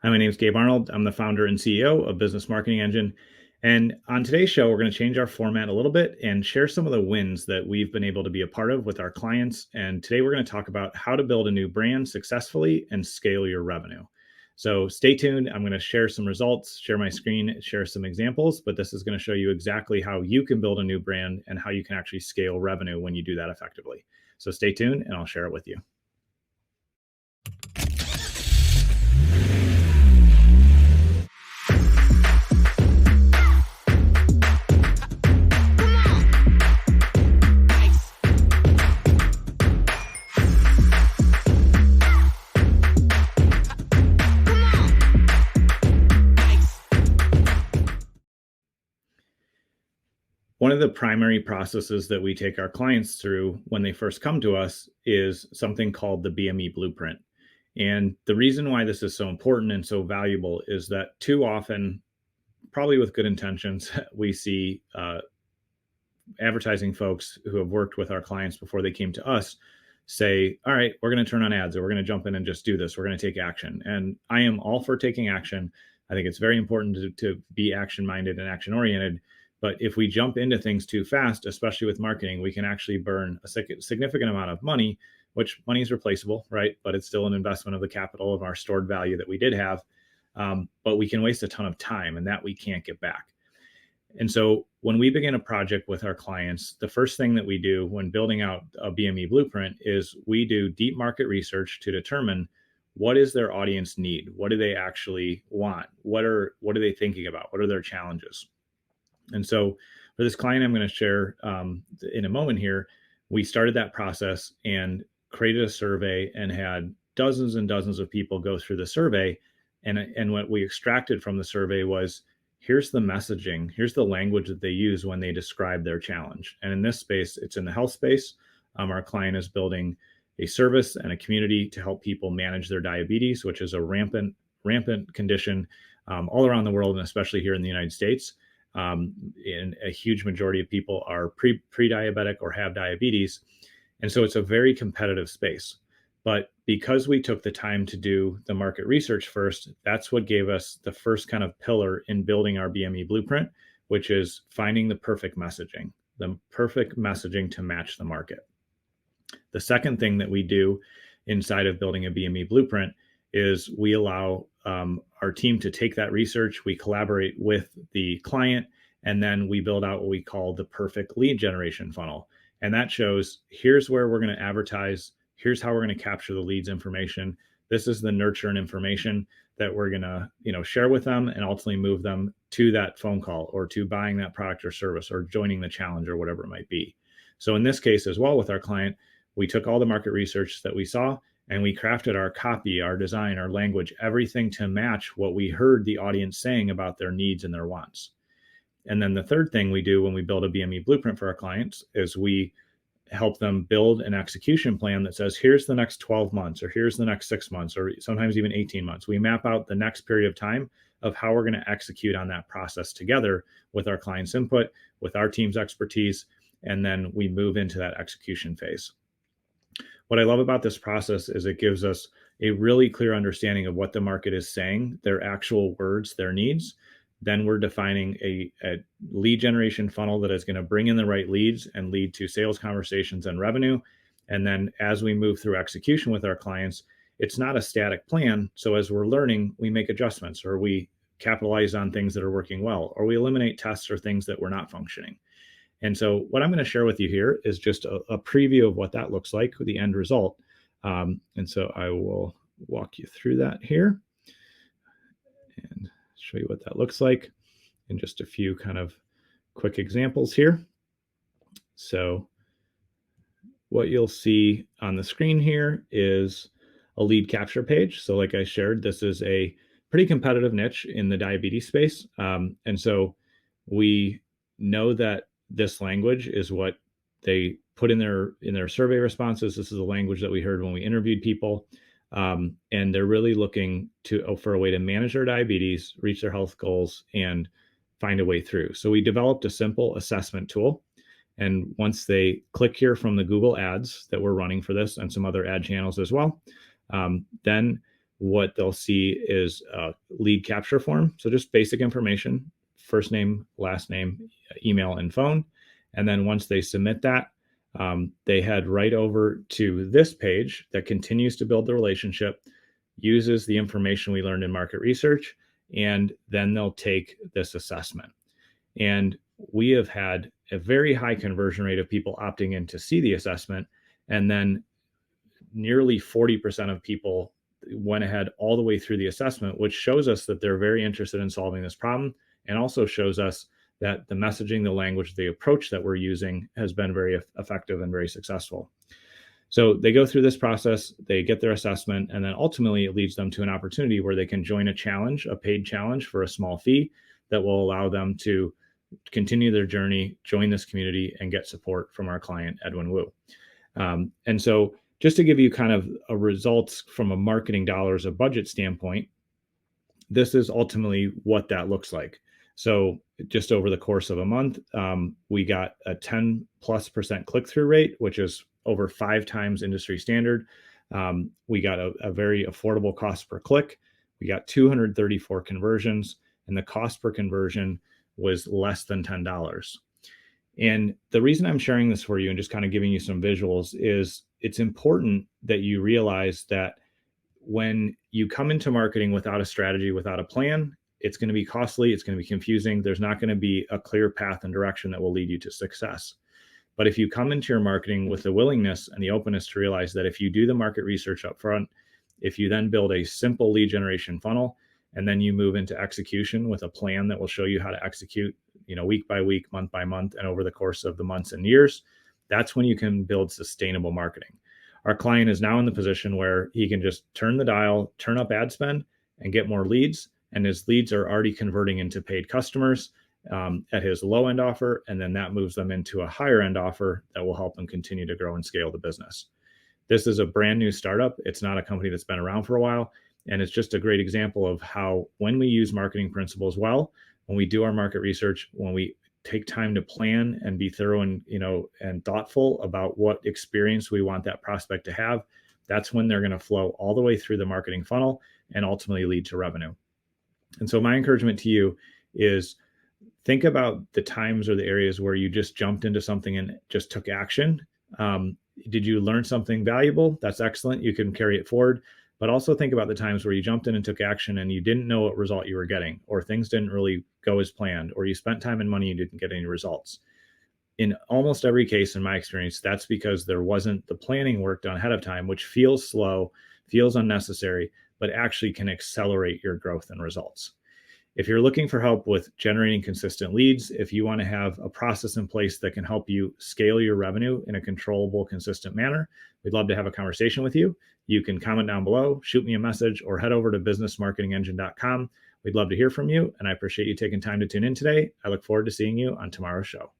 Hi, my name is Gabe Arnold. I'm the founder and CEO of Business Marketing Engine. And on today's show, we're going to change our format a little bit and share some of the wins that we've been able to be a part of with our clients. And today we're going to talk about how to build a new brand successfully and scale your revenue. So stay tuned. I'm going to share some results, share my screen, share some examples, but this is going to show you exactly how you can build a new brand and how you can actually scale revenue when you do that effectively. So stay tuned and I'll share it with you. One of the primary processes that we take our clients through when they first come to us is something called the BME blueprint. And the reason why this is so important and so valuable is that too often, probably with good intentions, we see advertising folks who have worked with our clients before they came to us say, all right, we're going to turn on ads, or we're going to jump in and just do this. We're going to take action. And I am all for taking action. I think it's very important to be action minded and action oriented. But if we jump into things too fast, especially with marketing, we can actually burn a significant amount of money, which money is replaceable, right? But it's still an investment of the capital of our stored value that we did have. But we can waste a ton of time, and that we can't get back. And so when we begin a project with our clients, the first thing that we do when building out a BME blueprint is we do deep market research to determine what is their audience need? What do they actually want? What are they thinking about? What are their challenges? And so for this client I'm going to share in a moment here, we started that process and created a survey and had dozens and dozens of people go through the survey. And what we extracted from the survey was, here's the messaging, here's the language that they use when they describe their challenge. And in this space, it's in the health space. Our client is building a service and a community to help people manage their diabetes, which is a rampant condition all around the world, and especially here in the United States. And a huge majority of people are pre-diabetic or have diabetes. And so it's a very competitive space. But because we took the time to do the market research first, that's what gave us the first kind of pillar in building our BME blueprint, which is finding the perfect messaging to match the market. The second thing that we do inside of building a BME blueprint is we allow our team to take that research, we collaborate with the client, and then we build out what we call the perfect lead generation funnel. And that shows, here's where we're going to advertise, here's how we're going to capture the leads information. This is the nurture and information that we're going to, share with them and ultimately move them to that phone call or to buying that product or service or joining the challenge or whatever it might be. So in this case as well with our client, we took all the market research that we saw and we crafted our copy, our design, our language, everything to match what we heard the audience saying about their needs and their wants. And then the third thing we do when we build a BME blueprint for our clients is we help them build an execution plan that says, here's the next 12 months, or here's the next 6 months, or sometimes even 18 months. We map out the next period of time of how we're going to execute on that process together with our client's input, with our team's expertise, and then we move into that execution phase. What I love about this process is it gives us a really clear understanding of what the market is saying, their actual words, their needs. Then we're defining a lead generation funnel that is going to bring in the right leads and lead to sales conversations and revenue. And then as we move through execution with our clients, it's not a static plan. So as we're learning, we make adjustments, or we capitalize on things that are working well, or we eliminate tests or things that were not functioning. And so what I'm going to share with you here is just a preview of what that looks like, the end result. And so I will walk you through that here and show you what that looks like in just a few kind of quick examples here. So what you'll see on the screen here is a lead capture page. So like I shared, this is a pretty competitive niche in the diabetes space. And so we know that this language is what they put in their survey responses. This is the language that we heard when we interviewed people. And they're really looking for a way to manage their diabetes, reach their health goals, and find a way through. So we developed a simple assessment tool. And once they click here from the Google ads that we're running for this and some other ad channels as well, then what they'll see is a lead capture form. So just basic information, first name, last name, email, and phone. And then once they submit that, they head right over to this page that continues to build the relationship, uses the information we learned in market research, and then they'll take this assessment. And we have had a very high conversion rate of people opting in to see the assessment. And then nearly 40% of people went ahead all the way through the assessment, which shows us that they're very interested in solving this problem, and also shows us that the messaging, the language, the approach that we're using has been very effective and very successful. So they go through this process, they get their assessment, and then ultimately it leads them to an opportunity where they can join a challenge, a paid challenge for a small fee that will allow them to continue their journey, join this community, and get support from our client, Edwin Wu. And so just to give you kind of a results from a marketing dollars, a budget standpoint, this is ultimately what that looks like. So just over the course of a month, we got a 10+% click-through rate, which is over 5 times industry standard. We got a very affordable cost per click. We got 234 conversions, and the cost per conversion was less than $10. And the reason I'm sharing this for you and just kind of giving you some visuals is it's important that you realize that when you come into marketing without a strategy, without a plan, it's going to be costly. It's going to be confusing. There's not going to be a clear path and direction that will lead you to success. But if you come into your marketing with the willingness and the openness to realize that if you do the market research up front, if you then build a simple lead generation funnel, and then you move into execution with a plan that will show you how to execute, week by week, month by month, and over the course of the months and years, that's when you can build sustainable marketing. Our client is now in the position where he can just turn the dial, turn up ad spend, and get more leads. And his leads are already converting into paid customers at his low end offer. And then that moves them into a higher end offer that will help them continue to grow and scale the business. This is a brand new startup. It's not a company that's been around for a while. And it's just a great example of how when we use marketing principles well, when we do our market research, when we take time to plan and be thorough and thoughtful about what experience we want that prospect to have, that's when they're going to flow all the way through the marketing funnel and ultimately lead to revenue. And so my encouragement to you is think about the times or the areas where you just jumped into something and just took action. Did you learn something valuable? That's excellent. You can carry it forward. But also think about the times where you jumped in and took action and you didn't know what result you were getting, or things didn't really go as planned, or you spent time and money and didn't get any results. In almost every case, in my experience, that's because there wasn't the planning work done ahead of time, which feels slow, feels unnecessary, but actually can accelerate your growth and results. If you're looking for help with generating consistent leads, if you want to have a process in place that can help you scale your revenue in a controllable, consistent manner, we'd love to have a conversation with you. You can comment down below, shoot me a message, or head over to businessmarketingengine.com. We'd love to hear from you, and I appreciate you taking time to tune in today. I look forward to seeing you on tomorrow's show.